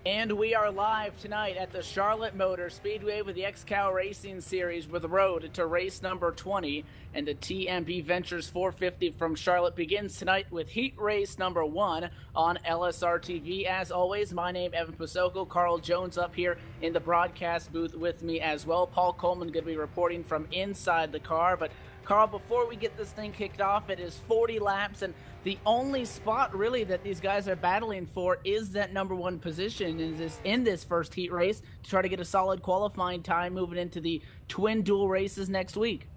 And we are live tonight at the Charlotte Motor Speedway with the XCAL Racing Series with Road to race number 20. And the TMB Ventures 450 from Charlotte begins tonight with heat race number 1 on LSRTV. As always, my name Evan Pasoko, Carl Jones up here in the broadcast booth with me as well. Paul Coleman going to be reporting from inside the car. But Carl, before we get this thing kicked off, it is 40 laps, and the only spot really that these guys are battling for is that number 1 position in this first heat race to try to get a solid qualifying time moving into the twin dual races next week.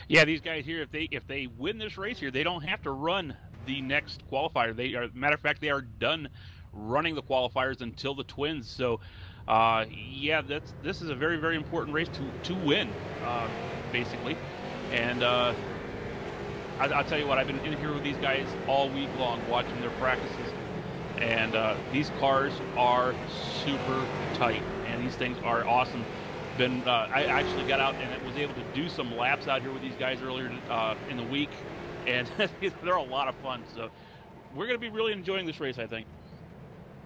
Yeah, these guys here, if they win this race here, they don't have to run the next qualifier. Matter of fact, they are done running the qualifiers until the twins. So, yeah, this is a very, very important race to win, basically. And I'll tell you what, I've been in here with these guys all week long watching their practices, and these cars are super tight, and these things are awesome. I actually got out and was able to do some laps out here with these guys earlier in the week, and they're a lot of fun. So we're going to be really enjoying this race, I think.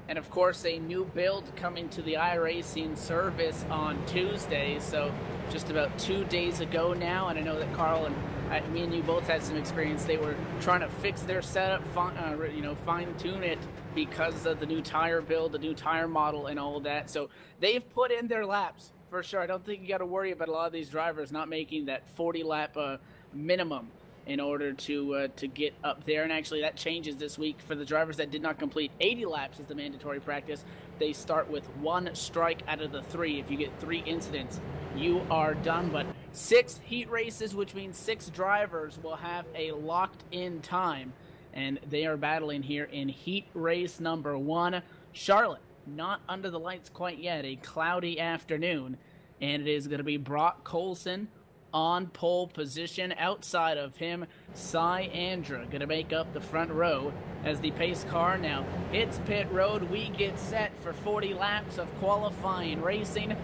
And of course, a new build coming to the iRacing service on Tuesday. So just about 2 days ago now, and I know that Carl and me and you both had some experience. They were trying to fix their setup, fine-tune it because of the new tire build, the new tire model, and all of that. So they've put in their laps for sure. I don't think you got to worry about a lot of these drivers not making that 40-lap minimum in order to get up there. And actually that changes this week for the drivers that did not complete 80 laps as the mandatory practice. They start with 1 strike out of the 3. If you get 3 incidents, you are done. But 6 heat races, which means 6 drivers will have a locked-in time, and they are battling here in heat race number 1. Charlotte, not under the lights quite yet, a cloudy afternoon, and it is going to be Brock Colson on pole position. Outside of him, Andra going to make up the front row as the pace car now hits pit road. We get set for 40 laps of qualifying racing.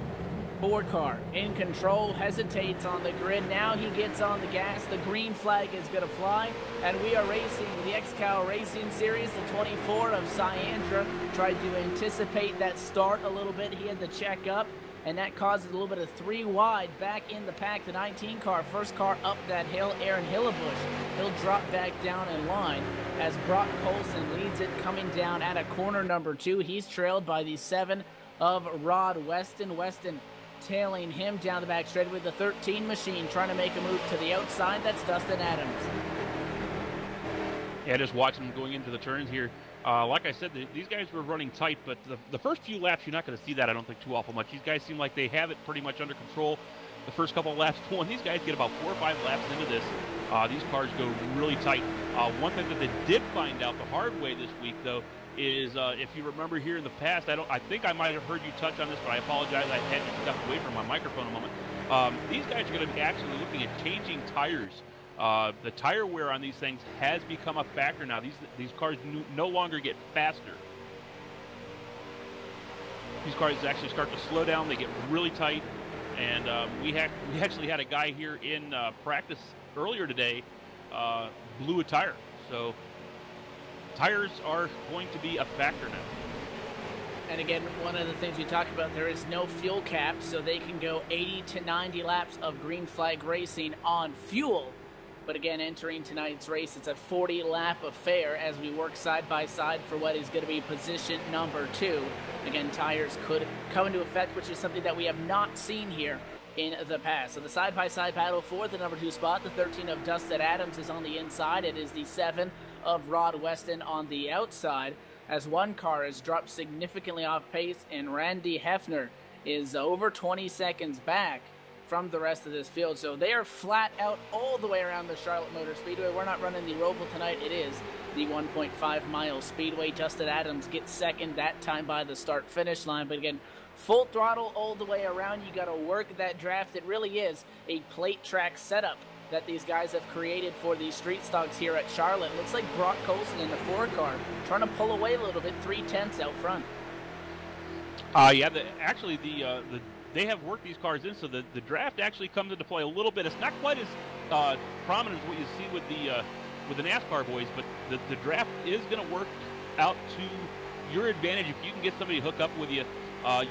Ford car in control, hesitates on the grid. Now he gets on the gas. The green flag is going to fly, and we are racing the XCAL Racing Series. The 24 of Andra tried to anticipate that start a little bit. He had to check up, and that causes a little bit of 3 wide back in the pack. The 19 car, first car up that hill, Aaron Hillebush, he'll drop back down in line as Brock Colson leads it coming down at a corner number 2. He's trailed by the 7 of Rod Weston. Weston tailing him down the back straight with the 13 machine trying to make a move to the outside. That's Dustin Adams. Yeah, just watching them going into the turns here. Like I said, these guys were running tight, but the first few laps, you're not going to see that, I don't think, too awful much. These guys seem like they have it pretty much under control. The first couple of laps, when these guys get about 4 or 5 laps into this, these cars go really tight. One thing that they did find out the hard way this week, though, is if you remember here in the past, I think I might have heard you touch on this, but I apologize, I had to step away from my microphone a moment. These guys are going to be actually looking at changing tires. The tire wear on these things has become a factor now. These cars no longer get faster. These cars actually start to slow down. They get really tight. And we actually had a guy here in practice earlier today blew a tire. So tires are going to be a factor now. And again, one of the things we talked about, there is no fuel cap, so they can go 80 to 90 laps of green flag racing on fuel. But again, entering tonight's race, it's a 40-lap affair as we work side by side for what is going to be position number 2. Again, tires could come into effect, which is something that we have not seen here in the past. So the side-by-side battle for the number 2 spot, the 13 of Dustin Adams is on the inside. It is the 7 of Rod Weston on the outside, as one car has dropped significantly off pace, and Randy Hefner is over 20 seconds back from the rest of this field. So they are flat out all the way around the Charlotte Motor Speedway. We're not running the Roval tonight. It is the 1.5-mile speedway. Dustin Adams gets second that time by the start-finish line. But again, full throttle all the way around. You got to work that draft. It really is a plate track setup that these guys have created for these street stocks here at Charlotte. Looks like Brock Colson in the 4 car trying to pull away a little bit, 3/10 out front. Yeah, they have worked these cars in, so the draft actually comes into play a little bit. It's not quite as prominent as what you see with the NASCAR boys, but the draft is going to work out to your advantage. If you can get somebody to hook up with you,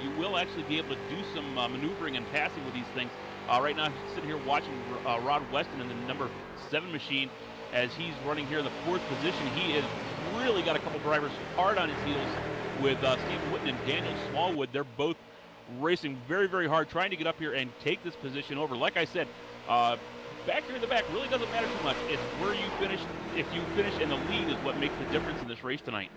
you will actually be able to do some maneuvering and passing with these things. Right now, I'm sitting here watching Rod Weston in the number 7 machine as he's running here in the 4th position. He has really got a couple drivers hard on his heels with Steve Whitten and Daniel Smallwood. They're both racing very, very hard, trying to get up here and take this position over. Like I said, back here in the back really doesn't matter too much. It's where you finish. If you finish in the lead is what makes the difference in this race tonight.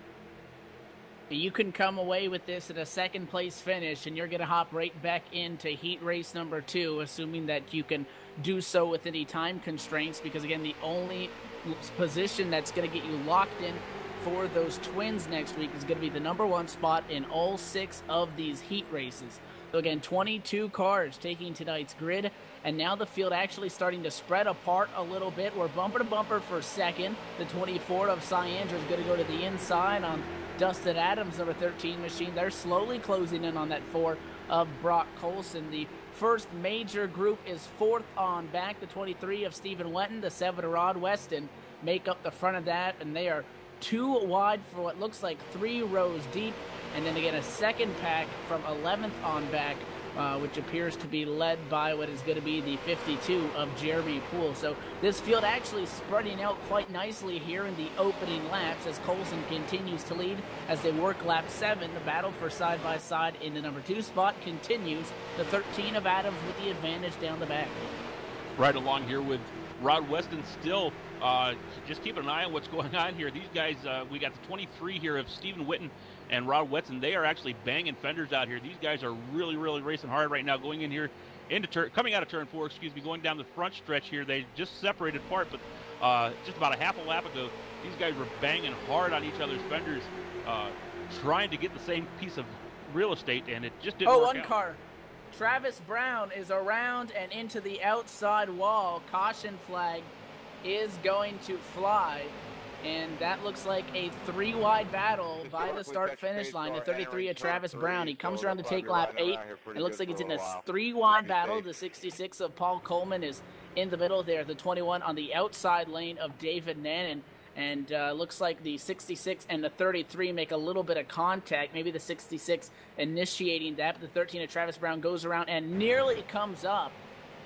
You can come away with this at a 2nd place finish, and you're going to hop right back into heat race number 2, assuming that you can do so with any time constraints, because again, the only position that's going to get you locked in for those twins next week is going to be the number 1 spot in all 6 of these heat races. So again, 22 cars taking tonight's grid, and now the field actually starting to spread apart a little bit. We're bumper to bumper for 2nd. The 24 of Cy Andrews is going to go to the inside on Dustin Adams, number 13 machine. They're slowly closing in on that 4 of Brock Colson. The first major group is 4th on back. The 23 of Stephen Wetton, the 7 of Rod Weston make up the front of that, and they are 2 wide for what looks like 3 rows deep. And then again, a second pack from 11th on back, which appears to be led by what is going to be the 52 of Jeremy Poole. So this field actually spreading out quite nicely here in the opening laps as Colson continues to lead as they work lap 7. The battle for side-by-side in the number 2 spot continues. The 13 of Adams with the advantage down the back. Right along here with Rod Weston still. Just keeping an eye on what's going on here. These guys, we got the 23 here of Stephen Whitten and Rod Weston. They are actually banging fenders out here. These guys are really, really racing hard right now, going in here coming out of turn 4, going down the front stretch here. They just separated apart, but just about a half a lap ago, these guys were banging hard on each other's fenders, trying to get the same piece of real estate, and it just didn't work out. One car. Travis Brown is around and into the outside wall. Caution flag is going to fly, and that looks like a 3-wide battle by the start-finish line. The 33 of Travis Brown, he comes around to take lap 8. It looks like it's in a 3-wide battle. The 66 of Paul Coleman is in the middle there. The 21 on the outside lane of David Nannon, and looks like the 66 and the 33 make a little bit of contact. Maybe the 66 initiating that, but the 13 of Travis Brown goes around and nearly comes up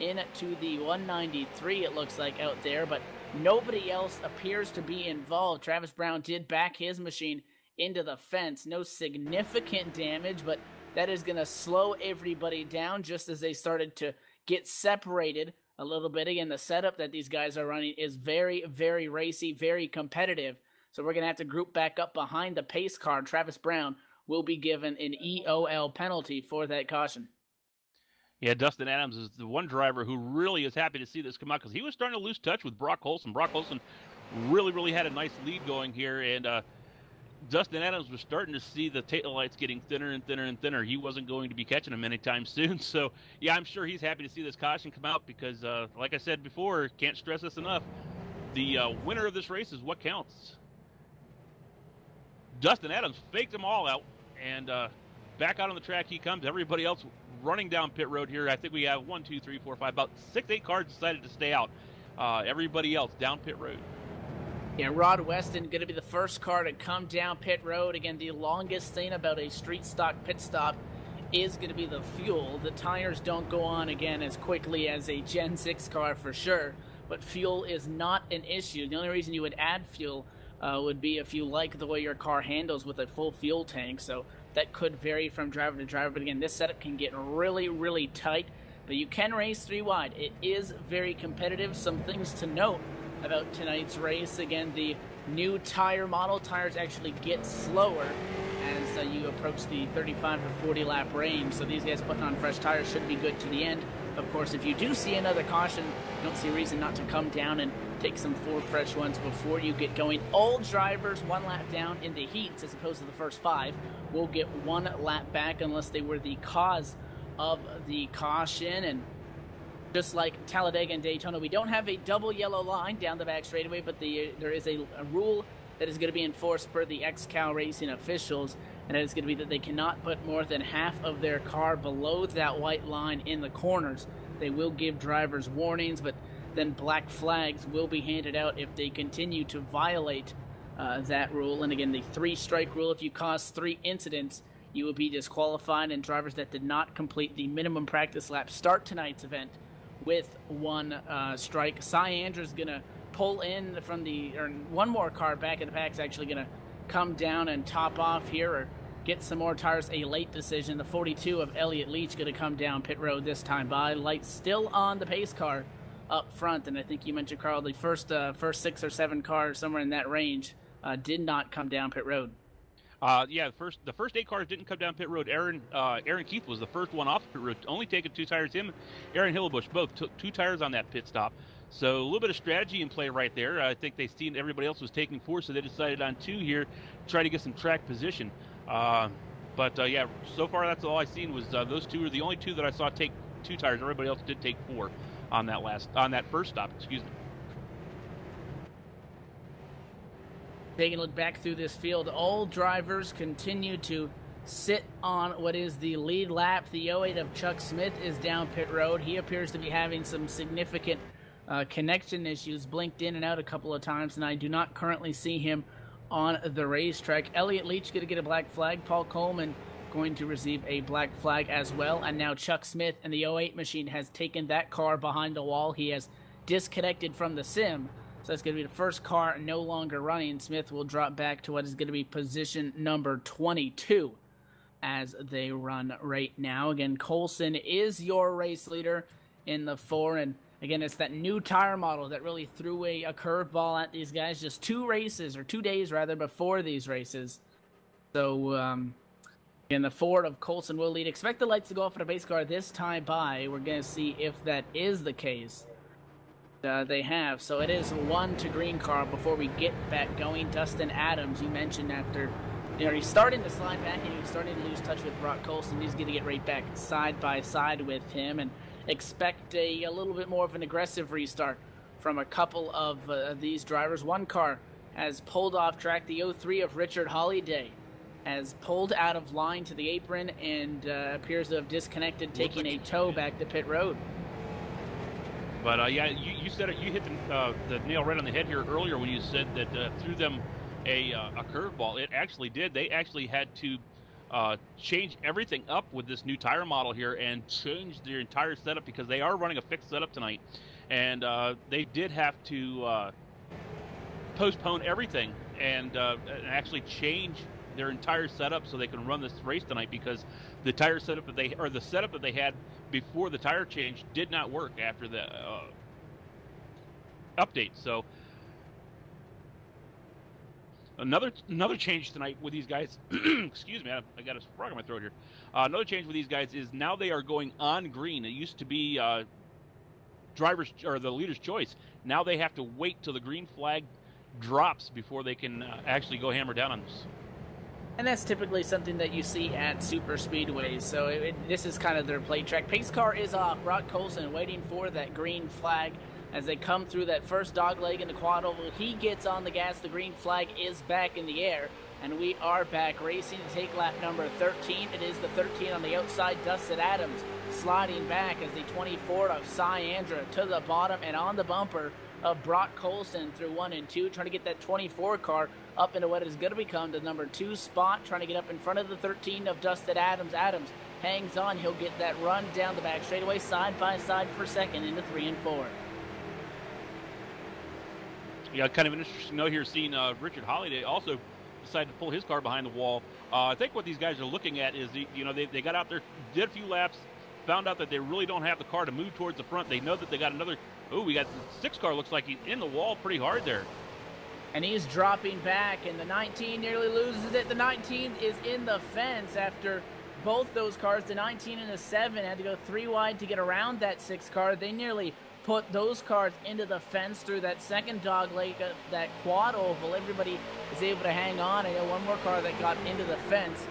into the 193, it looks like, out there, but nobody else appears to be involved. Travis Brown did back his machine into the fence. No significant damage, but that is going to slow everybody down just as they started to get separated a little bit. Again, the setup that these guys are running is very, very racy, very competitive. So we're going to have to group back up behind the pace car. Travis Brown will be given an EOL penalty for that caution. Yeah, Dustin Adams is the one driver who really is happy to see this come out because he was starting to lose touch with Brock Olson. Brock Olson really had a nice lead going here, and Dustin Adams was starting to see the taillights getting thinner and thinner and thinner. He wasn't going to be catching them anytime soon. So, yeah, I'm sure he's happy to see this caution come out because, like I said before, can't stress this enough, the winner of this race is what counts. Dustin Adams faked them all out, and back out on the track he comes. Everybody else running down pit road here. I think we have 1, 2, 3, 4, 5, about 6, 8 cars decided to stay out. Everybody else down pit road. Yeah, Rod Weston going to be the first car to come down pit road. Again, the longest thing about a street stock pit stop is going to be the fuel. The tires don't go on, again, as quickly as a Gen 6 car for sure, but fuel is not an issue. The only reason you would add fuel would be if you like the way your car handles with a full fuel tank, so that could vary from driver to driver. But again, this setup can get really tight, but you can race 3 wide. It is very competitive. Some things to note about tonight's race. Again, the new tire model, tires actually get slower as you approach the 35 or 40 lap range, so these guys putting on fresh tires should be good to the end. Of course, if you do see another caution, you don't see a reason not to come down and take some 4 fresh ones before you get going. All drivers 1 lap down in the heats as opposed to the first 5 will get 1 lap back unless they were the cause of the caution. And just like Talladega and Daytona, we don't have a double yellow line down the back straightaway, but there is a rule that is going to be enforced per the XCAL racing officials, and it is going to be that they cannot put more than half of their car below that white line in the corners. They will give drivers warnings, but then black flags will be handed out if they continue to violate that rule. And again, the 3-strike rule, if you cause 3 incidents, you will be disqualified, and drivers that did not complete the minimum practice lap start tonight's event with 1 strike. Cy Andrews going to pull in from one more car back in the pack is actually going to come down and top off here or get some more tires. A late decision. The 42 of Elliott Leach going to come down pit road this time by. Lights still on the pace car up front, and I think you mentioned, Carl, the first 6 or 7 cars somewhere in that range did not come down pit road. Yeah, the first 8 cars didn't come down pit road. Aaron Keith was the first one off pit road, only taking 2 tires. Him, Aaron Hillebush, both took 2 tires on that pit stop. So a little bit of strategy in play right there. I think they seen everybody else was taking 4, so they decided on 2 here to try to get some track position. But yeah, so far that's all I seen was those 2 are the only 2 that I saw take 2 tires. Everybody else did take 4 on that first stop. Excuse me. Taking a look back through this field, all drivers continue to sit on what is the lead lap. The 08 of Chuck Smith is down pit road. He appears to be having some significant connection issues, blinked in and out a couple of times, and I do not currently see him on the racetrack. Elliott Leach going to get a black flag. Paul Coleman going to receive a black flag as well. And now Chuck Smith and the 08 machine has taken that car behind the wall. He has disconnected from the sim. So that's going to be the first car no longer running. Smith will drop back to what is going to be position number 22 as they run right now. Again, Colson is your race leader in the 4. And again, it's that new tire model that really threw a curveball at these guys just 2 days rather, before these races. So, in the Ford of Colson will lead. Expect the lights to go off for the base car this time by. We're going to see if that is the case. They have. So it is 1 to green car before we get back going. Dustin Adams, you mentioned after, he's starting to slide back and he's starting to lose touch with Brock Colson. He's going to get right back side by side with him, and expect a little bit more of an aggressive restart from a couple of these drivers. 1 car has pulled off track. The 03 of Richard Holliday has pulled out of line to the apron and appears to have disconnected, taking a tow back to pit road. But yeah, you said it. You hit the nail right on the head here earlier when you said that threw them a curveball. It actually did. They actually had to change everything up with this new tire model here and change their entire setup because they are running a fixed setup tonight, and they did have to postpone everything and actually change their entire setup so they can run this race tonight, because the tire setup that the setup that they had before the tire change did not work after the update. So another change tonight with these guys. Excuse me, I got a frog in my throat here. Another change with these guys is now they are going on green. It used to be driver's or the leader's choice. Now they have to wait till the green flag drops before they can actually go hammer down on this. And that's typically something that you see at super speedways. So this is kind of their play track. Pace car is off. Brock Colson waiting for that green flag as they come through that first dog leg in the quad oval. He gets on the gas. The green flag is back in the air. And we are back racing to take lap number 13. It is the 13 on the outside. Dustin Adams sliding back as the 24 of Cyandra to the bottom and on the bumper of Brock Colson through 1 and 2, trying to get that 24 car up into what is going to become the number 2 spot, trying to get up in front of the 13 of Dustin Adams. Adams hangs on. He'll get that run down the back straightaway side by side for second into 3 and 4. Yeah, kind of an interesting note here, seeing Richard Holliday also decided to pull his car behind the wall. I think what these guys are looking at is, they got out there, did a few laps, found out that they really don't have the car to move towards the front. They know that they got another, we got the 6 car, looks like he's in the wall pretty hard there. And he's dropping back, and the 19 nearly loses it. The 19 is in the fence after both those cars, the 19 and the 7, had to go 3 wide to get around that 6 car. They nearly put those cars into the fence through that second dog leg, that quad oval. Everybody is able to hang on. I know one more car that got into the fence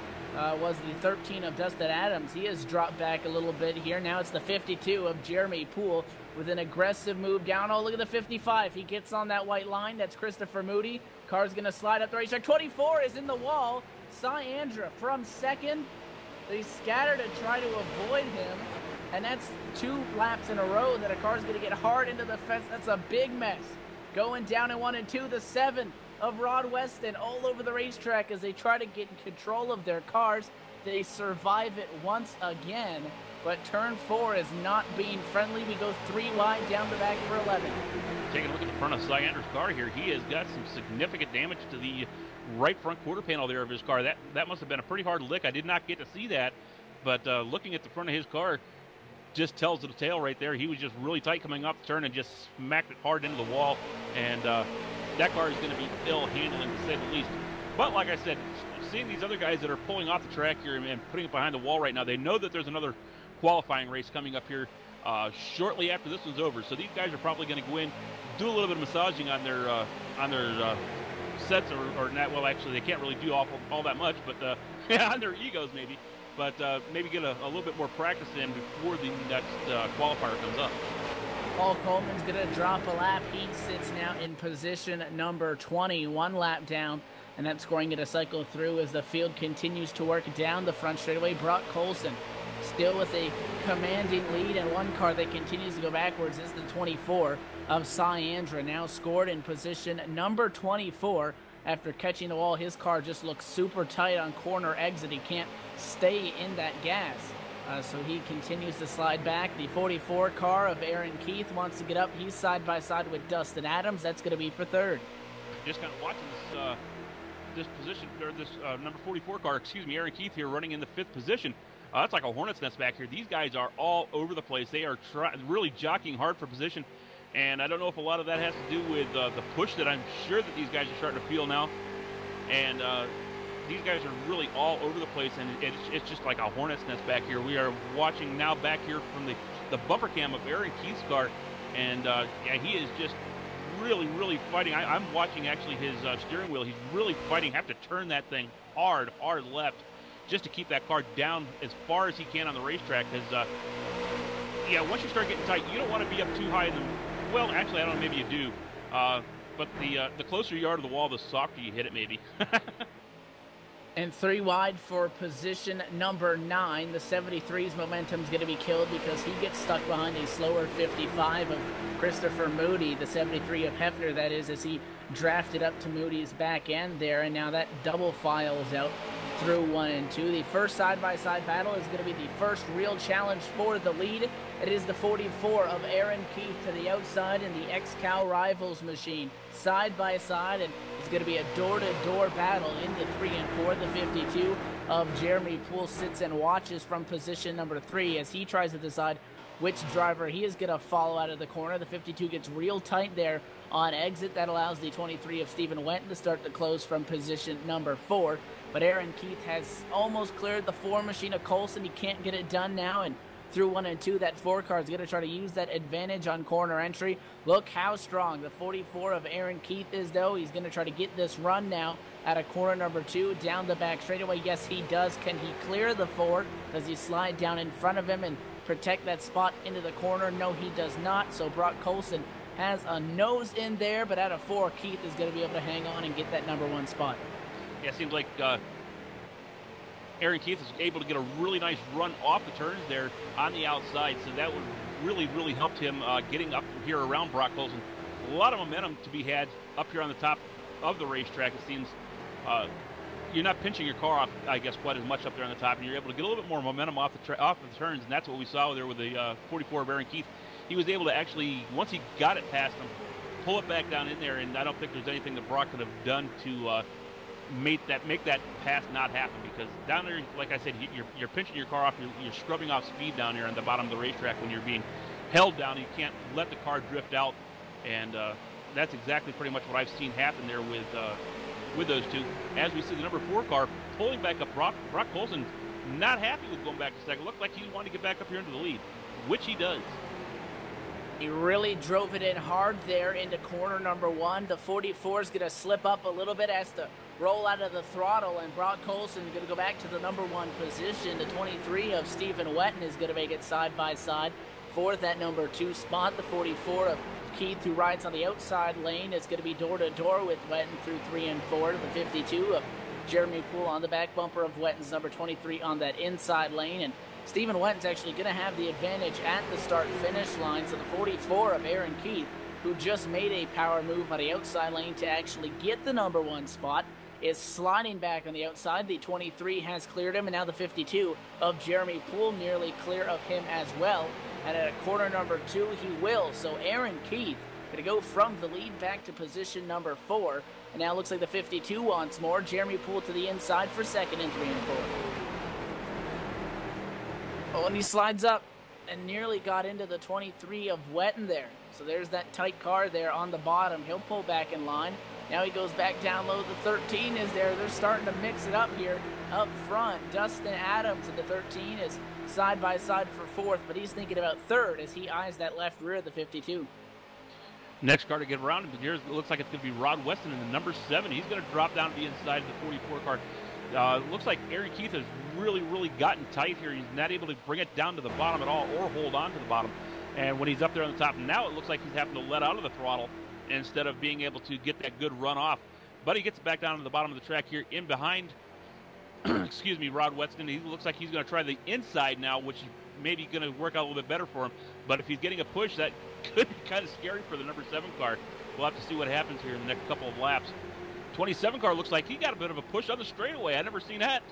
was the 13 of Dustin Adams. He has dropped back a little bit here. Now it's the 52 of Jeremy Poole with an aggressive move down. Oh, look at the 55. He gets on that white line. That's Christopher Moody. Car's going to slide up the racetrack. 24 is in the wall. Cyandra from second. They scatter to try to avoid him. And that's 2 laps in a row that a car's going to get hard into the fence. That's a big mess. Going down in 1 and 2, the 7 of Rod Weston all over the racetrack as they try to get control of their cars. They survive it once again, but turn 4 is not being friendly. We go 3 wide down the back for 11. Taking a look at the front of Cyandra's car here, he has got some significant damage to the right front quarter panel there of his car. That must have been a pretty hard lick. I did not get to see that, but looking at the front of his car just tells the tale right there. He was just really tight coming off the turn and just smacked it hard into the wall, and that car is going to be ill handling, to say the least. But like I said, seeing these other guys that are pulling off the track here and putting it behind the wall right now, they know that there's another qualifying race coming up here shortly after this one's over. So these guys are probably going to go in, do a little bit of massaging on their sets, or not. Well, actually, they can't really do all that much, but on their egos maybe. But maybe get a little bit more practice in before the next qualifier comes up. Paul Coleman's going to drop a lap. He sits now in position number 20, 1 lap down, and that scoring going to cycle through as the field continues to work down the front straightaway. Brock Colson still with a commanding lead, and 1 car that continues to go backwards is the 24 of Cyandra, now scored in position number 24. After catching the wall, his car just looks super tight on corner exit. He can't stay in that gas. So he continues to slide back. The 44 car of Aaron Keith wants to get up. He's side by side with Dustin Adams. That's going to be for 3rd. Just kind of watching this position, or this number 44 car, Aaron Keith here running in the 5th position. That's like a hornet's nest back here. These guys are all over the place. They are really jockeying hard for position. And I don't know if a lot of that has to do with the push that I'm sure that these guys are starting to feel now. And these guys are really all over the place, and it's just like a hornet's nest back here. We are watching now back here from the bumper cam of Aaron Keith's car, and yeah, he is just really fighting. I'm watching actually his steering wheel. He's really fighting, have to turn that thing hard left just to keep that car down as far as he can on the racetrack, because yeah, once you start getting tight, you don't want to be up too high in the, well, actually, I don't know, maybe you do. But the closer you are to the wall, the softer you hit it, maybe. And 3 wide for position number 9. The 73's momentum is going to be killed because he gets stuck behind a slower 55 of Christopher Moody, the 73 of Hefner, that is, as he drafted up to Moody's back end there. And now that double files out through 1 and 2. The first side-by-side battle is going to be the first real challenge for the lead. It is the 44 of Aaron Keith to the outside in the XCAL Rivals machine, side by side, and It's going to be a door-to-door battle into 3 and 4. The 52 of Jeremy Poole sits and watches from position number 3 as he tries to decide which driver he is going to follow out of the corner. The 52 gets real tight there on exit. That allows the 23 of Stephen Wenton to start to close from position number 4. But Aaron Keith has almost cleared the 4 machine of Colson. He can't get it done now, and through 1 and 2, that 4 car is going to try to use that advantage on corner entry. Look how strong the 44 of Aaron Keith is, though. He's going to try to get this run now at a corner number 2 down the back straightaway. Yes, he does. Can he clear the 4? Does he slide down in front of him and protect that spot into the corner? No, he does not. So Brock Colson has a nose in there, but at a 4, Keith is going to be able to hang on and get that number 1 spot. Yeah, it seems like Aaron Keith is able to get a really nice run off the turns there on the outside, so that would really helped him getting up here around Brock Colson. A lot of momentum to be had up here on the top of the racetrack. It seems you're not pinching your car off, I guess, quite as much up there on the top, and you're able to get a little bit more momentum off the turns, and that's what we saw there with the 44 of Aaron Keith. He was able to actually, once he got it past him, pull it back down in there, and I don't think there's anything that Brock could have done to make that pass not happen, because down there, like I said, you're pinching your car off, you're scrubbing off speed down there on the bottom of the racetrack when you're being held down. You can't let the car drift out, and that's exactly pretty much what I've seen happen there with those two. As we see the number 4 car pulling back up, Brock Colson not happy with going back to second. Looked like he wanted to get back up here into the lead, which he does. He really drove it in hard there into corner number 1. The 44 is going to slip up a little bit, has to roll out of the throttle, and Brock Colson is going to go back to the number 1 position. The 23 of Stephen Wenton is going to make it side by side for that number 2 spot. The 44 of Keith, who rides on the outside lane, is going to be door to door with Wenton through 3 and 4. The 52 of Jeremy Poole on the back bumper of Wenton's number 23 on that inside lane, and Stephen Wenton's actually going to have the advantage at the start-finish line. So the 44 of Aaron Keith, who just made a power move on the outside lane to actually get the number 1 spot, is sliding back on the outside. The 23 has cleared him, and now the 52 of Jeremy Poole nearly clear of him as well. And at a corner number 2, he will. So Aaron Keith going to go from the lead back to position number 4. And now it looks like the 52 wants more. Jeremy Poole to the inside for second in 3 and 4. Oh, and he slides up and nearly got into the 23 of Wenton there. So there's that tight car there on the bottom. He'll pull back in line. Now he goes back down low. The 13 is there. They're starting to mix it up here up front. Dustin Adams and the 13 is side by side for 4th, but he's thinking about 3rd as he eyes that left rear of the 52. Next car to get around him, but here's, it looks like it's going to be Rod Weston in the number 7. He's going to drop down to the inside of the 44 car. Looks like Aaron Keith has really gotten tight here. He's not able to bring it down to the bottom at all or hold on to the bottom. And when he's up there on the top, now it looks like he's having to let out of the throttle instead of being able to get that good run off. But he gets back down to the bottom of the track here in behind, excuse me, Rod Weston. He looks like he's going to try the inside now, which is maybe going to work out a little bit better for him. But if he's getting a push, that could be kind of scary for the number 7 car. We'll have to see what happens here in the next couple of laps. 27 car looks like he got a bit of a push on the straightaway. I've never seen that.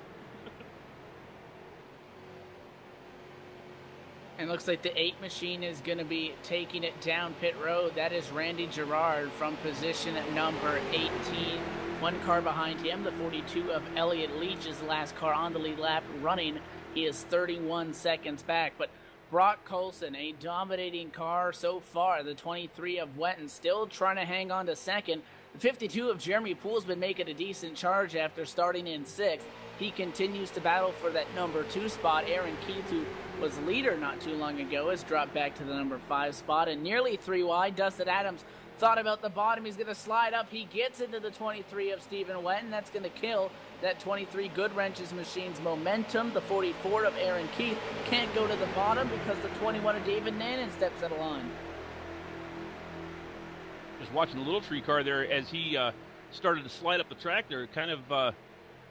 And looks like the 8 machine is going to be taking it down pit road. That is Randy Gerard from position at number 18. 1 car behind him, the 42 of Elliott Leach is the last car on the lead lap running. He is 31 seconds back. But Brock Colson, a dominating car so far. The 23 of Wenton still trying to hang on to second. The 52 of Jeremy Poole has been making a decent charge after starting in 6th. He continues to battle for that number 2 spot. Aaron Keith, who was leader not too long ago, has dropped back to the number 5 spot and nearly 3 wide. Dustin Adams thought about the bottom. He's going to slide up. He gets into the 23 of Stephen Wenton. That's going to kill that 23 Good Wrenches machine's momentum. The 44 of Aaron Keith can't go to the bottom because the 21 of David Nannon steps out of line. Just watching the Little Tree car there as he started to slide up the track there. It kind of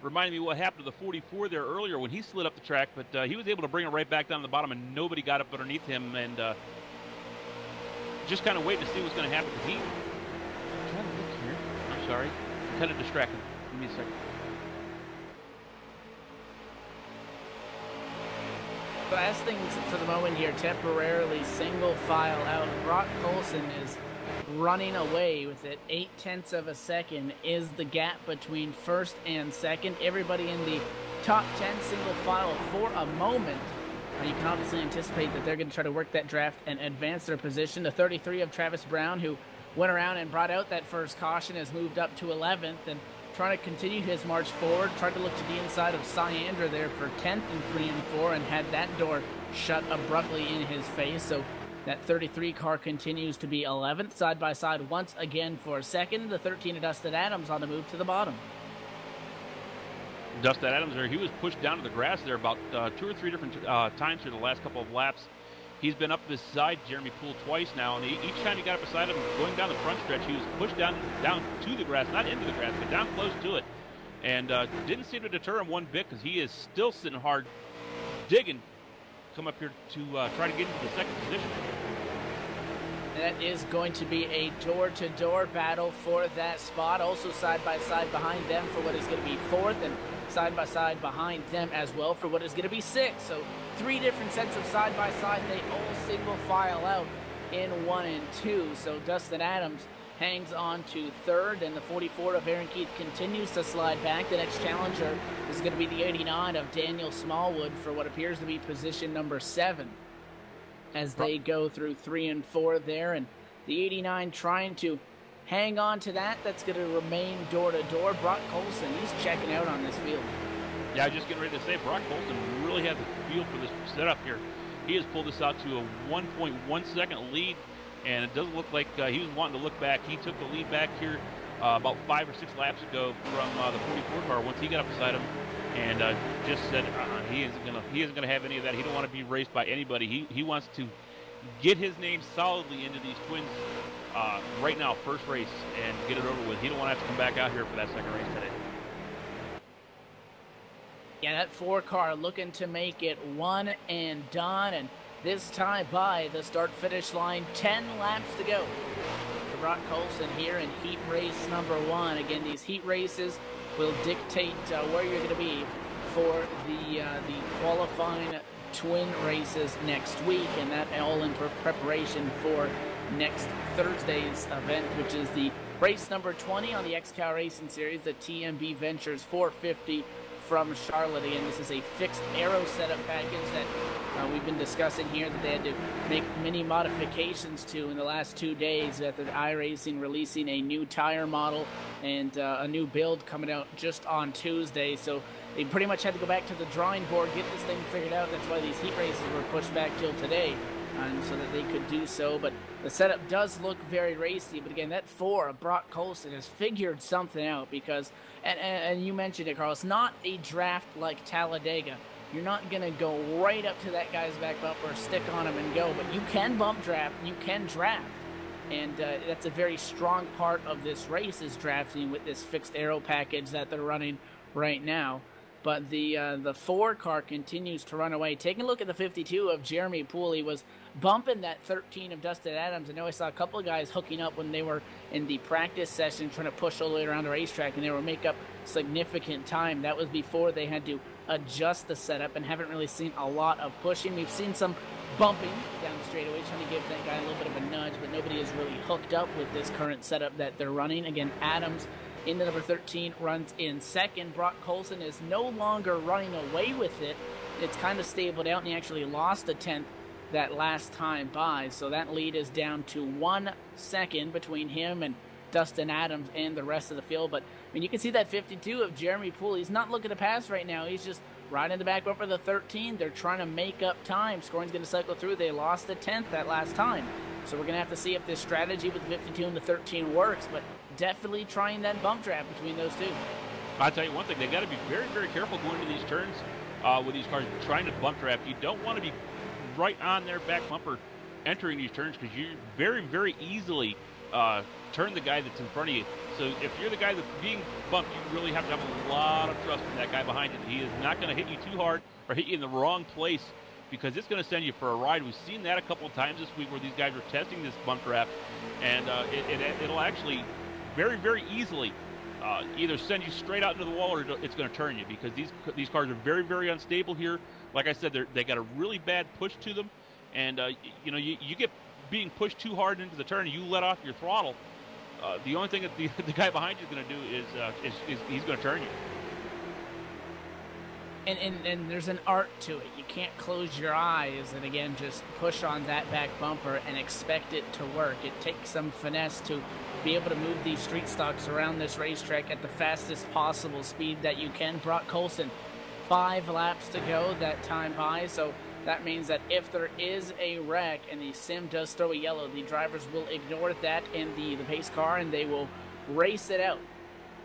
reminded me what happened to the 44 there earlier when he slid up the track, but he was able to bring it right back down to the bottom and nobody got up underneath him, and just kind of waiting to see what's going to happen. I'm trying to look here. I'm sorry. I'm kind of distracted. Give me a second. So as things for the moment here temporarily single file out, Brock Colson is running away with it. 0.8 of a second is the gap between first and second. Everybody in the top 10 single file for a moment. You can obviously anticipate that they're going to try to work that draft and advance their position. The 33 of Travis Brown, who went around and brought out that first caution, has moved up to 11th and trying to continue his march forward. Tried to look to the inside of Cyandra there for 10th and 3 and 4 and had that door shut abruptly in his face. So that 33 car continues to be 11th, side by side once again for second. The 13 of Dustin Adams on the move to the bottom. Dustin Adams there, he was pushed down to the grass there about 2 or 3 different times through the last couple of laps. He's been up beside Jeremy Poole twice now, and each time he got up beside him, going down the front stretch, he was pushed down to the grass, not into the grass, but down close to it. And didn't seem to deter him one bit, because he is still sitting hard, digging, come up here to try to get into the second position. That is going to be a door-to-door battle for that spot. Also side-by-side behind them for what is going to be 4th, and side-by-side behind them as well for what is going to be 6th. So 3 different sets of side-by-side. They all single file out in 1 and 2. So Dustin Adams hangs on to 3rd, and the 44 of Aaron Keith continues to slide back. The next challenger is going to be the 89 of Daniel Smallwood for what appears to be position number 7. As they go through 3 and 4 there, and the 89 trying to hang on to that. That's going to remain door-to-door. Brock Colson, he's checking out on this field. Yeah, I was just getting ready to say, Brock Colson really has a feel for this setup here. He has pulled this out to a 1.1 second lead, and it doesn't look like he was wanting to look back. He took the lead back here about 5 or 6 laps ago from the 44 car once he got up beside him, and just said he isn't gonna have any of that. He don't want to be raced by anybody. He wants to get his name solidly into these twins right now, first race, and get it over with. He don't want to have to come back out here for that second race today. Yeah, that 4 car looking to make it one and done, and this time by the start-finish line, 10 laps to go. For Brock Colson here in heat race number 1. Again, these heat races will dictate where you're going to be for the qualifying twin races next week, and that all in preparation for next Thursday's event, which is the race number 20 on the XCAL Racing Series, the TMB Ventures 450 from Charlotte. Again, this is a fixed aero setup package that we've been discussing here that they had to make many modifications to in the last 2 days, after iRacing releasing a new tire model and a new build coming out just on Tuesday. So they pretty much had to go back to the drawing board, get this thing figured out. That's why these heat races were pushed back till today, so that they could do so. But the setup does look very racy. But again, that 4 of Brock Colson has figured something out, because, and you mentioned it, Carl, it's not a draft like Talladega. You're not going to go right up to that guy's back bumper, stick on him and go, but you can bump draft, you can draft. And that's a very strong part of this race, is drafting with this fixed aero package that they're running right now. But the 4 car continues to run away. Taking a look at the 52 of Jeremy Poole, he was bumping that 13 of Dustin Adams. I know I saw a couple of guys hooking up when they were in the practice session, trying to push all the way around the racetrack, and they were make up significant time. That was before they had to adjust the setup, and haven't really seen a lot of pushing. We've seen some bumping down the straightaway, trying to give that guy a little bit of a nudge, but nobody is really hooked up with this current setup that they're running. Again, Adams in the number 13 runs in second. Brock Colson is no longer running away with it. It's kind of stabled out, and he actually lost a 10th that last time by. So that lead is down to 1 second between him and Dustin Adams and the rest of the field. But I mean, you can see that 52 of Jeremy Poole, he's not looking to pass right now. He's just riding the back bumper of the 13. They're trying to make up time. Scoring's going to cycle through. They lost a 10th that last time. So we're going to have to see if this strategy with the 52 and the 13 works, but definitely trying that bump draft between those two. I'll tell you one thing, they got to be very, very careful going into these turns with these cars trying to bump draft. You don't want to be right on their back bumper entering these turns, because you very, very easily turn the guy that's in front of you. So if you're the guy that's being bumped, you really have to have a lot of trust in that guy behind you. He is not going to hit you too hard or hit you in the wrong place, because it's going to send you for a ride. We've seen that a couple of times this week where these guys are testing this bump draft, and it'll actually very, very easily either send you straight out into the wall, or it's going to turn you, because these cars are very, very unstable here. Like I said, they got a really bad push to them, and you get being pushed too hard into the turn and you let off your throttle, the only thing that the guy behind you is going to do is he's going to turn you. And there's an art to it. You can't close your eyes and, again, just push on that back bumper and expect it to work. It takes some finesse to be able to move these street stocks around this racetrack at the fastest possible speed that you can. Brock Colson, 5 laps to go, that time by, so that means that if there is a wreck and the sim does throw a yellow, the drivers will ignore that in the pace car and they will race it out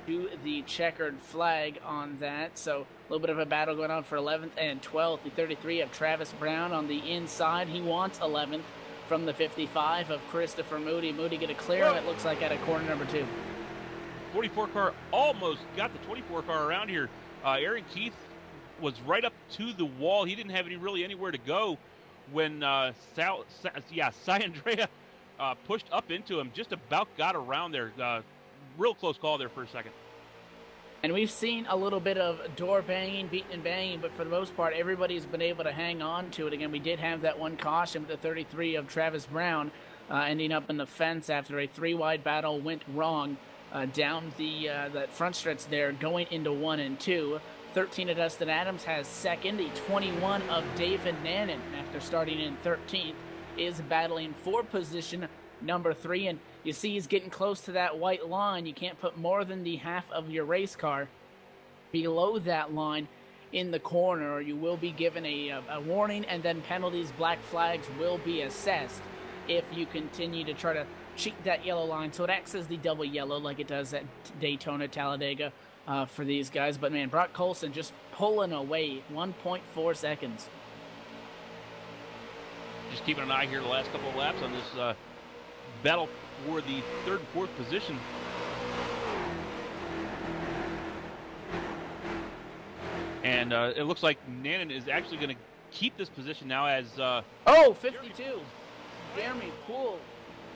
to the checkered flag on that. So a little bit of a battle going on for 11th and 12th. The 33 of Travis Brown on the inside. He wants 11th from the 55 of Christopher Moody. Moody get a clear of it, looks like, at a corner number 2. 44 car almost got the 24 car around here. Aaron Keith was right up to the wall. He didn't have really anywhere to go when Cy Andrea pushed up into him. Just about got around there. Real close call there for a second. And we've seen a little bit of door banging, beating and banging, but for the most part, everybody's been able to hang on to it. Again, we did have that one caution with the 33 of Travis Brown ending up in the fence after a 3-wide battle went wrong down that front stretch there, going into 1 and 2. 13 of Dustin Adams has second. The 21 of David Nannon, after starting in 13th, is battling for position number 3. And you see he's getting close to that white line. You can't put more than the half of your race car below that line in the corner, or you will be given a warning, and then penalties, black flags will be assessed if you continue to try to cheat that yellow line. So it acts as the double yellow like it does at Daytona, Talladega for these guys. But man, Brock Colson just pulling away 1.4 seconds. Just keeping an eye here the last couple of laps on this battle for the 3rd and 4th position. And it looks like Nannon is actually going to keep this position now as... 52. Jeremy Poole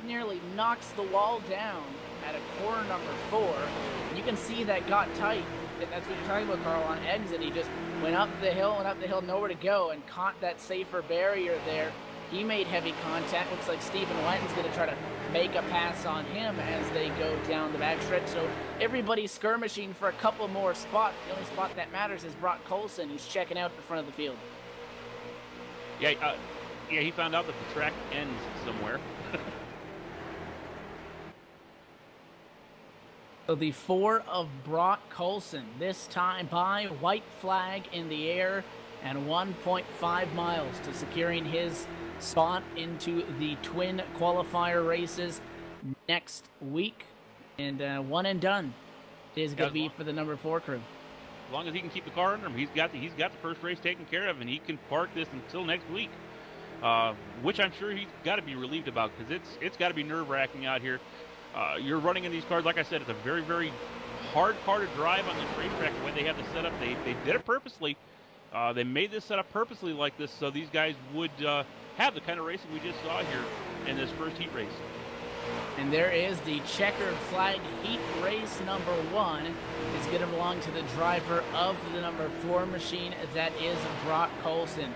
nearly knocks the wall down at a corner number 4. You can see that got tight. That's what you're talking about, Carl, on exit. He just went up the hill, nowhere to go, and caught that safer barrier there. He made heavy contact. Looks like Stephen Wenton's going to try to make a pass on him as they go down the backstretch. So everybody's skirmishing for a couple more spots. The only spot that matters is Brock Colson, who's checking out at the front of the field. Yeah, he found out that the track ends somewhere. So the 4 of Brock Colson, this time by white flag in the air and 1.5 miles to securing his spot into the twin qualifier races next week. And one and done is going to be for the number 4 crew. As long as he can keep the car under him, he's got the first race taken care of, and he can park this until next week. Which I'm sure he's got to be relieved about, because it's got to be nerve-wracking out here. You're running in these cars, like I said, it's a very, very hard car to drive on this racetrack. The way they have the setup, they did it purposely. They made this setup purposely like this so these guys would have the kind of racing we just saw here in this first heat race. And there is the checkered flag heat race number 1. It's going to belong to the driver of the number 4 machine. That is Brock Colson.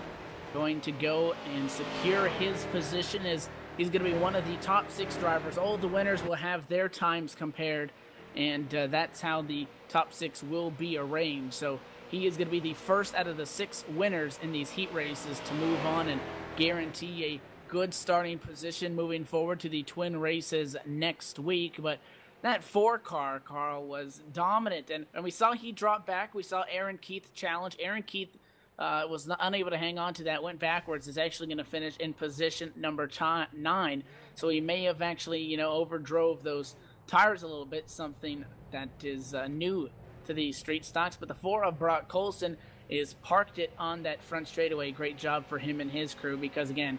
Going to go and secure his position as he's going to be one of the top 6 drivers. All the winners will have their times compared, and that's how the top 6 will be arranged. So he is going to be the first out of the 6 winners in these heat races to move on and guarantee a good starting position moving forward to the twin races next week. But that 4 car, Carl, was dominant, and we saw he drop back. We saw Aaron Keith challenge. Aaron Keith was unable to hang on to that, went backwards, is actually going to finish in position number 9. So he may have actually, overdrove those tires a little bit, something that is new to these street stocks. But the 4 of Brock Colson is parked it on that front straightaway. Great job for him and his crew, because, again,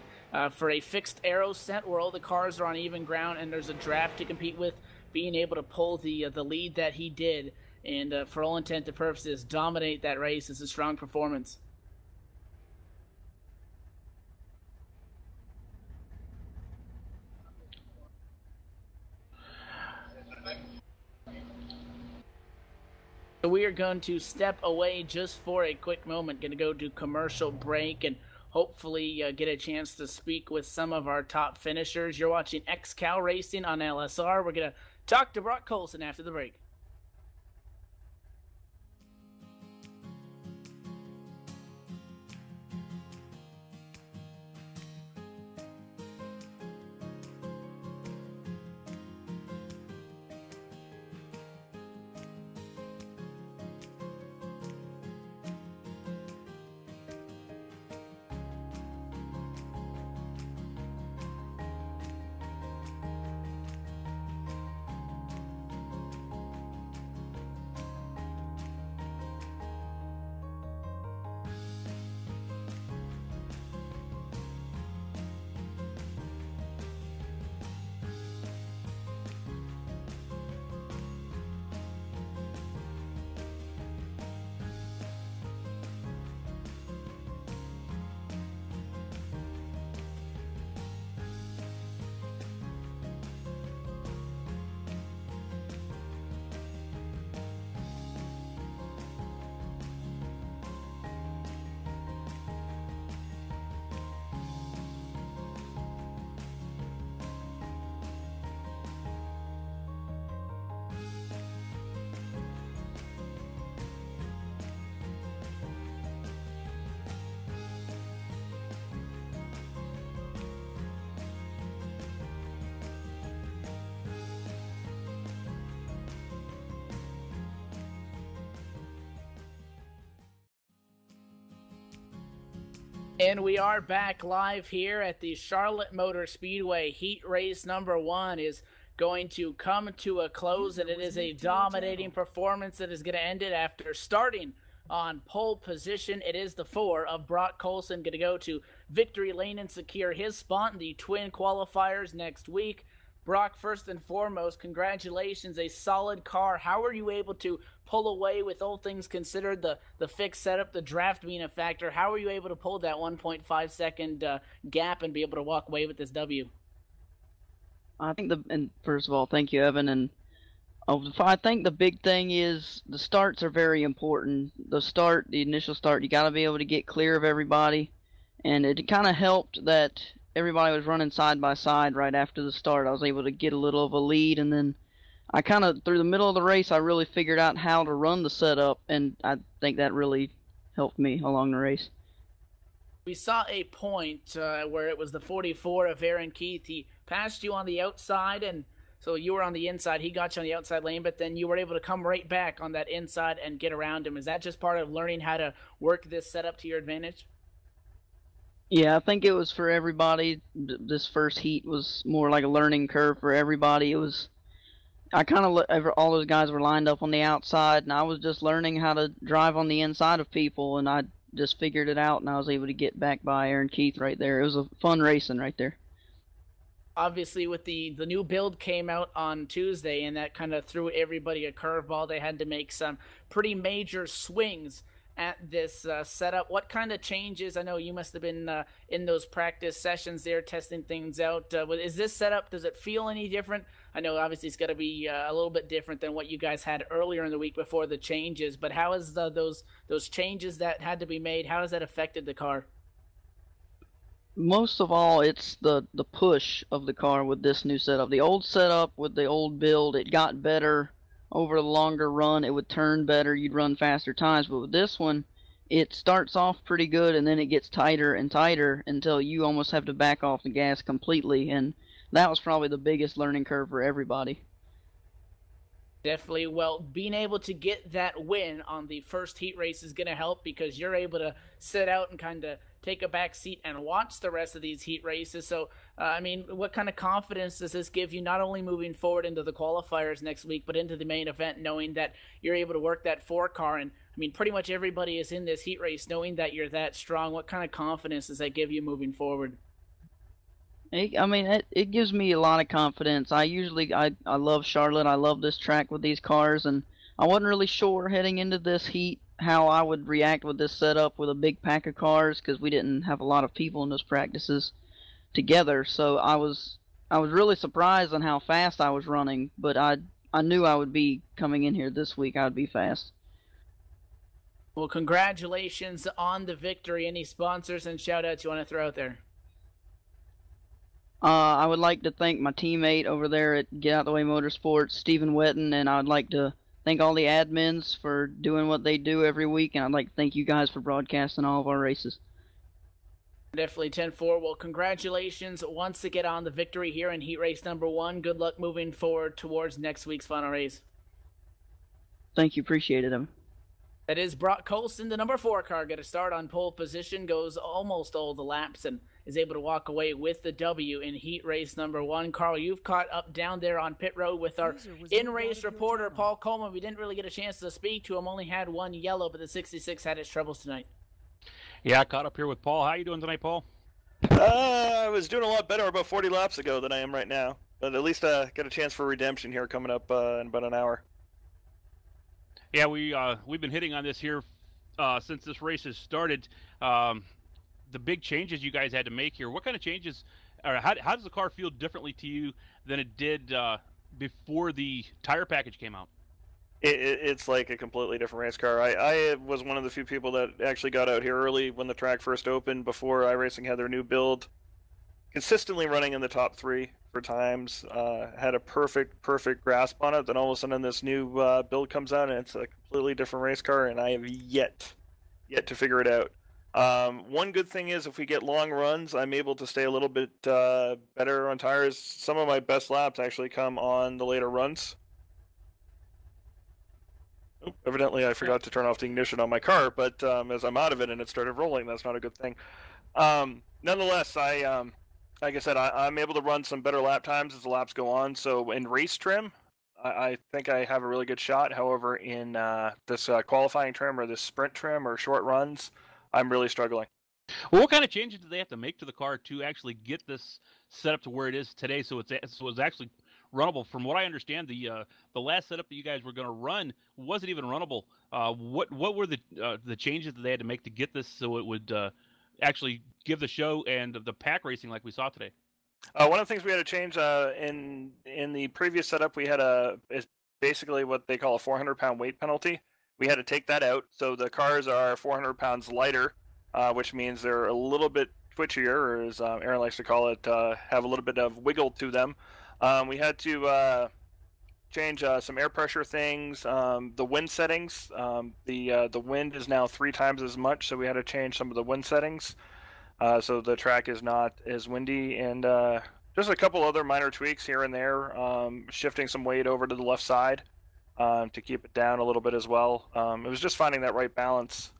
for a fixed aero set where all the cars are on even ground and there's a draft to compete with, being able to pull the lead that he did and, for all intent and purposes, dominate that race is a strong performance. So we are going to step away just for a quick moment. Going to go to commercial break, and hopefully get a chance to speak with some of our top finishers. You're watching XCAL Racing on LSR. We're going to talk to Brock Colson after the break. And we are back live here at the Charlotte Motor Speedway. Heat race number 1 is going to come to a close, and it is a dominating performance that is going to end it after starting on pole position. It is the 4 of Brock Colson going to go to victory lane and secure his spot in the twin qualifiers next week. Brock, first and foremost, congratulations, a solid car. How were you able to pull away with all things considered, the fixed setup, the draft being a factor? How were you able to pull that 1.5 second gap and be able to walk away with this W? I think and first of all, thank you, Evan. And I think the big thing is the starts are very important. The initial start, you got to be able to get clear of everybody. And it kind of helped that everybody was running side by side right after the start. I was able to get a little of a lead, and then I kind of, through the middle of the race, I really figured out how to run the setup, and I think that really helped me along the race. We saw a point where it was the 44 of Aaron Keith. He passed you on the outside, and so you were on the inside. He got you on the outside lane, but then you were able to come right back on that inside and get around him. Is that just part of learning how to work this setup to your advantage? Yeah, I think it was for everybody. This first heat was more like a learning curve for everybody. All those guys were lined up on the outside, and I was just learning how to drive on the inside of people, and I just figured it out, and I was able to get back by Aaron Keith right there. It was a fun racing right there. Obviously, with the new build came out on Tuesday, and that kind of threw everybody a curveball. They had to make some pretty major swings at this setup. What kind of changes? I know you must have been in those practice sessions there testing things out. Is this setup, does it feel any different? I know obviously it's got to be a little bit different than what you guys had earlier in the week before the changes, but how is those changes that had to be made, how has that affected the car? Most of all, it's the push of the car with this new setup. The old setup with the old build, it got better over the longer run. It would turn better, you'd run faster times, but with this one, it starts off pretty good, and then it gets tighter and tighter until you almost have to back off the gas completely, and that was probably the biggest learning curve for everybody. Definitely. Well, being able to get that win on the first heat race is going to help, because you're able to sit out and kind of take a back seat and watch the rest of these heat races. So, I mean, what kind of confidence does this give you, not only moving forward into the qualifiers next week, but into the main event, knowing that you're able to work that 4 car? And, I mean, pretty much everybody is in this heat race knowing that you're that strong. What kind of confidence does that give you moving forward? It gives me a lot of confidence. I love Charlotte. I love this track with these cars, and I wasn't really sure heading into this heat how I would react with this setup with a big pack of cars, because we didn't have a lot of people in those practices together. So I was really surprised on how fast I was running, but I knew I would be coming in here this week. I would be fast. Well, congratulations on the victory. Any sponsors and shout-outs you want to throw out there? I would like to thank my teammate over there at Get Out the Way Motorsports, Stephen Wetton, and I would like to thank all the admins for doing what they do every week, and I'd like to thank you guys for broadcasting all of our races. Definitely 10-4. Well, congratulations once again on the victory here in heat race number 1. Good luck moving forward towards next week's final race. Thank you. Appreciate it, Evan. That is Brock Colson, the number 4 car. Get a start on pole position, goes almost all the laps, and is able to walk away with the W in heat race number 1. Carl, you've caught up down there on pit road with our in-race reporter, Paul Coleman. We didn't really get a chance to speak to him, only had one yellow, but the 66 had its troubles tonight. Yeah, I caught up here with Paul. How you doing tonight, Paul? I was doing a lot better about 40 laps ago than I am right now. But at least get a chance for redemption here coming up in about an hour. Yeah, we've been hitting on this here since this race has started. The big changes you guys had to make here. What kind of changes, or how does the car feel differently to you than it did before the tire package came out? It's like a completely different race car. I was one of the few people that actually got out here early when the track first opened, before iRacing had their new build. Consistently running in the top 3 for times. Had a perfect grasp on it. Then all of a sudden this new build comes out and it's a completely different race car, and I have yet to figure it out. One good thing is if we get long runs, I'm able to stay a little bit better on tires. Some of my best laps actually come on the later runs. Oh, evidently I forgot to turn off the ignition on my car, but as I'm out of it and it started rolling, that's not a good thing. Nonetheless, like I said, I'm able to run some better lap times as the laps go on. So in race trim, I think I have a really good shot. However, in this qualifying trim or this sprint trim or short runs, I'm really struggling. Well, what kind of changes do they have to make to the car to actually get this set up to where it is today, so it's actually runnable? From what I understand, the last setup that you guys were going to run wasn't even runnable. What were the changes that they had to make to get this so it would actually give the show and the pack racing like we saw today? One of the things we had to change in the previous setup, we had is basically what they call a 400-pound weight penalty. We had to take that out, so the cars are 400 pounds lighter, which means they're a little bit twitchier, or as Aaron likes to call it, have a little bit of wiggle to them. We had to change some air pressure things, the wind settings. The wind is now 3 times as much, so we had to change some of the wind settings so the track is not as windy, and just a couple other minor tweaks here and there, shifting some weight over to the left side to keep it down a little bit as well. It was just finding that right balance.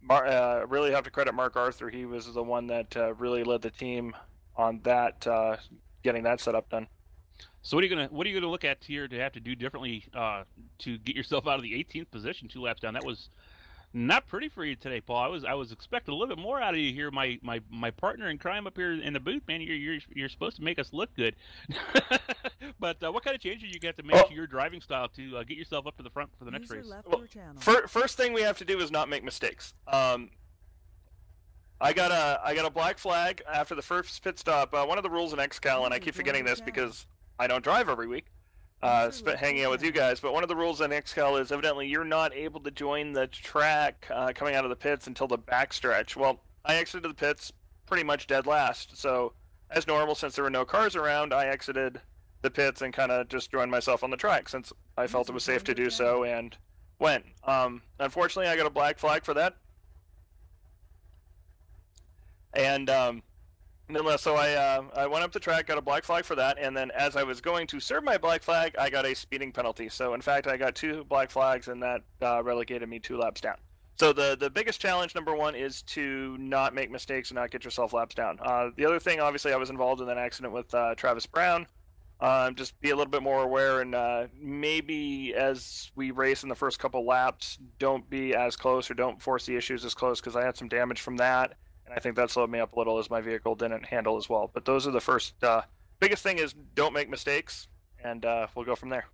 Really have to credit Mark Arthur. He was the one that really led the team on that, getting that setup done. So what are you gonna look at here to have to do differently to get yourself out of the 18th position 2 laps down? That was not pretty for you today, Paul. I was expecting a little bit more out of you here, my partner in crime up here in the booth, man. You're supposed to make us look good. But what kind of changes you got to make to your driving style to get yourself up to the front for the next race? Well, first thing we have to do is not make mistakes. I got a black flag after the first pit stop. One of the rules in XCAL, and I keep forgetting this because I don't drive every week, hanging out with you guys, but one of the rules in XCAL is evidently you're not able to join the track coming out of the pits until the backstretch. Well, I exited the pits pretty much dead last, so as normal, since there were no cars around, I exited the pits and kind of just joined myself on the track since I felt it was safe to do so, and went. Unfortunately, I got a black flag for that, and nonetheless, so I went up the track, got a black flag for that, and then as I was going to serve my black flag, I got a speeding penalty. So in fact, I got 2 black flags, and that relegated me 2 laps down. So the biggest challenge, number 1, is to not make mistakes and not get yourself laps down. The other thing, obviously, I was involved in that accident with Travis Brown. Just be a little bit more aware, and maybe as we race in the first couple laps, don't be as close or don't force the issues as close, because I had some damage from that. And I think that slowed me up a little as my vehicle didn't handle as well. But those are the first, biggest thing is don't make mistakes, and we'll go from there.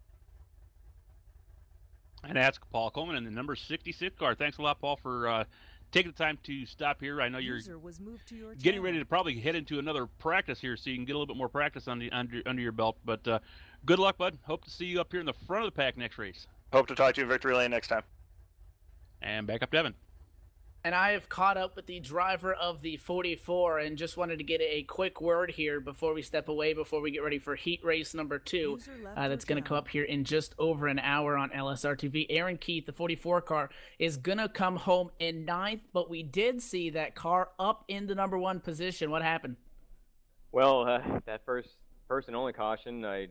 And that's Paul Coleman in the number 66 car. Thanks a lot, Paul, for taking the time to stop here. I know you're getting ready to probably head into another practice here, so you can get a little bit more practice under your belt. But good luck, bud. Hope to see you up here in the front of the pack next race. Hope to talk to you in Victory Lane next time. And back up to Evan. And I have caught up with the driver of the 44 and just wanted to get a quick word here before we step away, before we get ready for heat race number 2. That's going to come up here in just over an hour on LSRTV. Aaron Keith, the 44 car, is going to come home in 9th, but we did see that car up in the number 1 position. What happened? Well, that first and only caution, I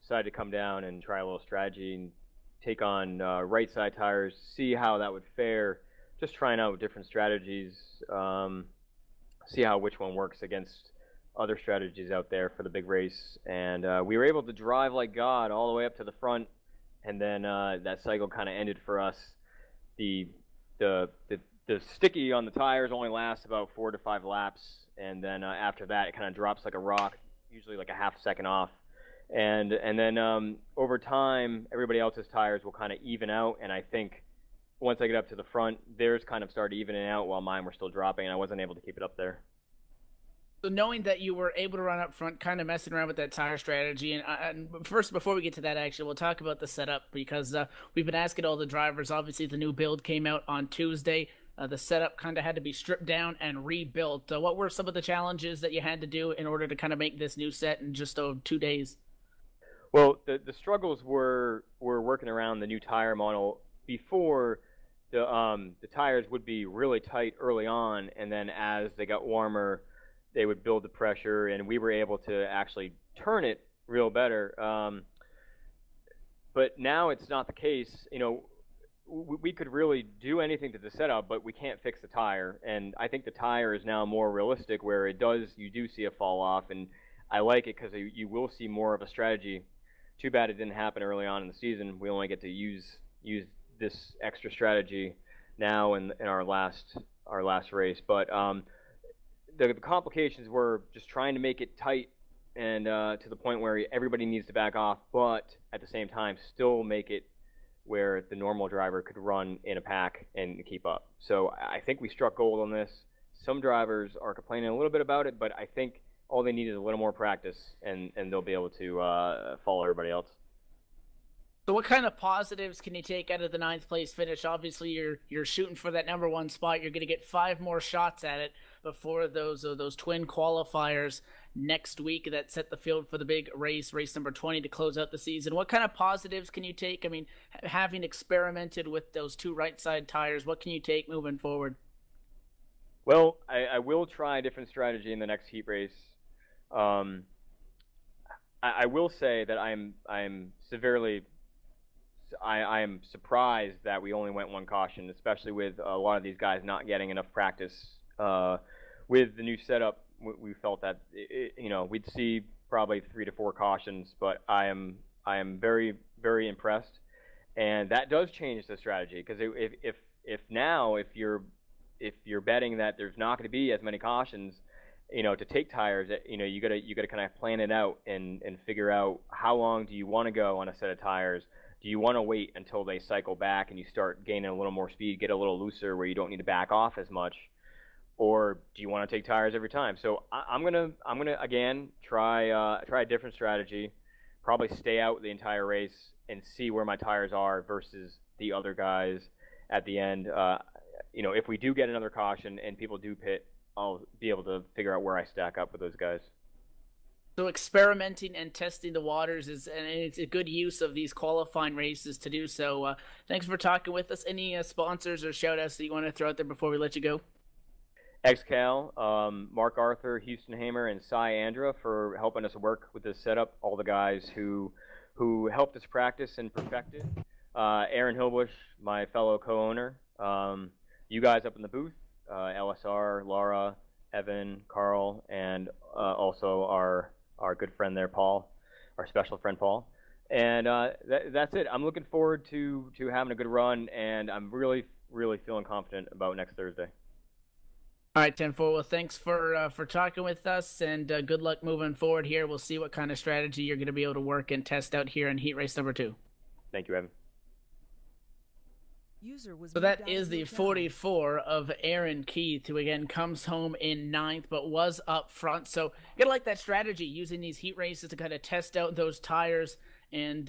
decided to come down and try a little strategy and take on right side tires, see how that would fare. Just trying out different strategies, see how which one works against other strategies out there for the big race. And we were able to drive like God all the way up to the front, and then that cycle kind of ended for us. The sticky on the tires only lasts about 4 to 5 laps, and then after that it kind of drops like a rock, usually like a half second off. And then over time, everybody else's tires will kind of even out, and I think once I get up to the front, theirs kind of started evening out while mine were still dropping, and I wasn't able to keep it up there. So knowing that you were able to run up front, kind of messing around with that tire strategy, and first, before we get to that, actually, we'll talk about the setup, because we've been asking all the drivers. Obviously, the new build came out on Tuesday. The setup kind of had to be stripped down and rebuilt. What were some of the challenges that you had to do in order to kind of make this new set in just 2 days? Well, the struggles were working around the new tire model. Before, the tires would be really tight early on, and then as they got warmer, they would build the pressure, and we were able to actually turn it real better. But now it's not the case. You know, we could really do anything to the setup, but we can't fix the tire. And I think the tire is now more realistic, where you do see a fall off, and I like it because you will see more of a strategy. Too bad it didn't happen early on in the season. We only get to use this extra strategy now in our last race. But the complications were just trying to make it tight and to the point where everybody needs to back off, but at the same time still make it where the normal driver could run in a pack and keep up. So I think we struck gold on this. Some drivers are complaining a little bit about it, but I think all they need is a little more practice, and they'll be able to follow everybody else. So what kind of positives can you take out of the 9th place finish? Obviously, you're shooting for that number 1 spot. You're going to get 5 more shots at it before those twin qualifiers next week that set the field for the big race number 20 to close out the season. What kind of positives can you take? I mean, having experimented with those 2 right side tires, what can you take moving forward? Well, I will try a different strategy in the next heat race. I will say that I am surprised that we only went 1 caution, especially with a lot of these guys not getting enough practice. With the new setup, we felt that we'd see probably 3 to 4 cautions, but I am very, very impressed, and that does change the strategy, because if you're betting that there's not going to be as many cautions, to take tires, you gotta kind of plan it out and figure out how long do you want to go on a set of tires. Do you want to wait until they cycle back and you start gaining a little more speed, get a little looser where you don't need to back off as much, or do you want to take tires every time? So I'm gonna again try a different strategy, probably stay out the entire race and see where my tires are versus the other guys at the end. If we do get another caution and people do pit, I'll be able to figure out where I stack up with those guys. So experimenting and testing the waters it's a good use of these qualifying races to do so. Thanks for talking with us. Any sponsors or shout-outs that you want to throw out there before we let you go? XCAL, Mark Arthur, Houston Hamer, and Cy Andra for helping us work with this setup. All the guys who helped us practice and perfect it. Aaron Hilbush, my fellow co-owner. You guys up in the booth. LSR, Laura, Evan, Carl, and also our good friend there, Paul, our special friend Paul. And that's it. I'm looking forward to having a good run, and I'm really, really feeling confident about next Thursday. All right, 10-4. Well, thanks for talking with us, and good luck moving forward here. We'll see what kind of strategy you're going to be able to work and test out here in heat race number 2. Thank you, Evan. So that is the 44 of Aaron Keith, who again comes home in 9th, but was up front. So you gotta like that strategy, using these heat races to kind of test out those tires and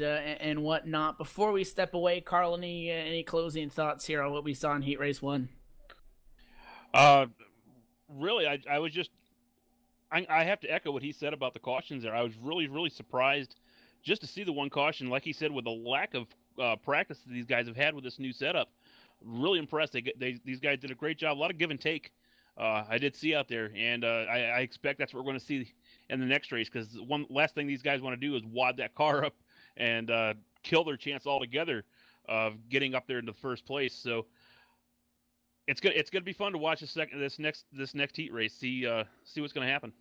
whatnot. Before we step away, Carl, any closing thoughts here on what we saw in heat race 1? Really, I was just I have to echo what he said about the cautions there. I was really surprised just to see the one caution, like he said, with the lack of practice that these guys have had with this new setup. Really impressed. These guys did a great job. A lot of give and take. I did see out there, and I expect that's what we're going to see in the next race, because one last thing these guys want to do is wad that car up and kill their chance altogether of getting up there in the first place. So it's going to be fun to watch this next heat race. See what's going to happen.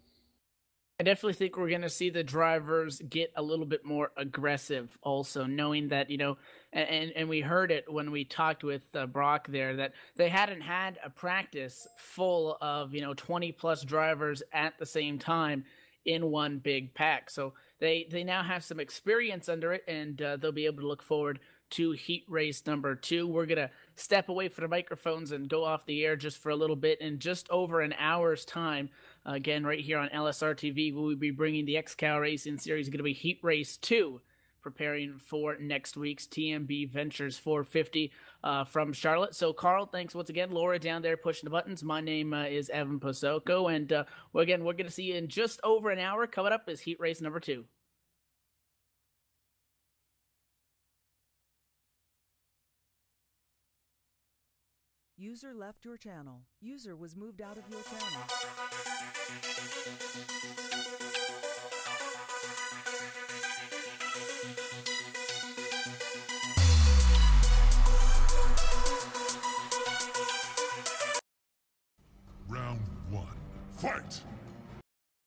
I definitely think we're going to see the drivers get a little bit more aggressive also, knowing that, you know, and we heard it when we talked with Brock there, that they hadn't had a practice full of, you know, 20 plus drivers at the same time in one big pack. So they now have some experience under it, and they'll be able to look forward to heat race number 2. We're going to step away from the microphones and go off the air just for a little bit. In just over an hour's time, again, right here on LSRTV, we'll be bringing the XCAL Racing Series. It's going to be heat race 2, preparing for next week's TMB Ventures 450 from Charlotte. So, Carl, thanks once again. Laura down there pushing the buttons. My name is Evan Posoko, and we're going to see you in just over an hour. Coming up is heat race number 2. User left your channel. User was moved out of your channel.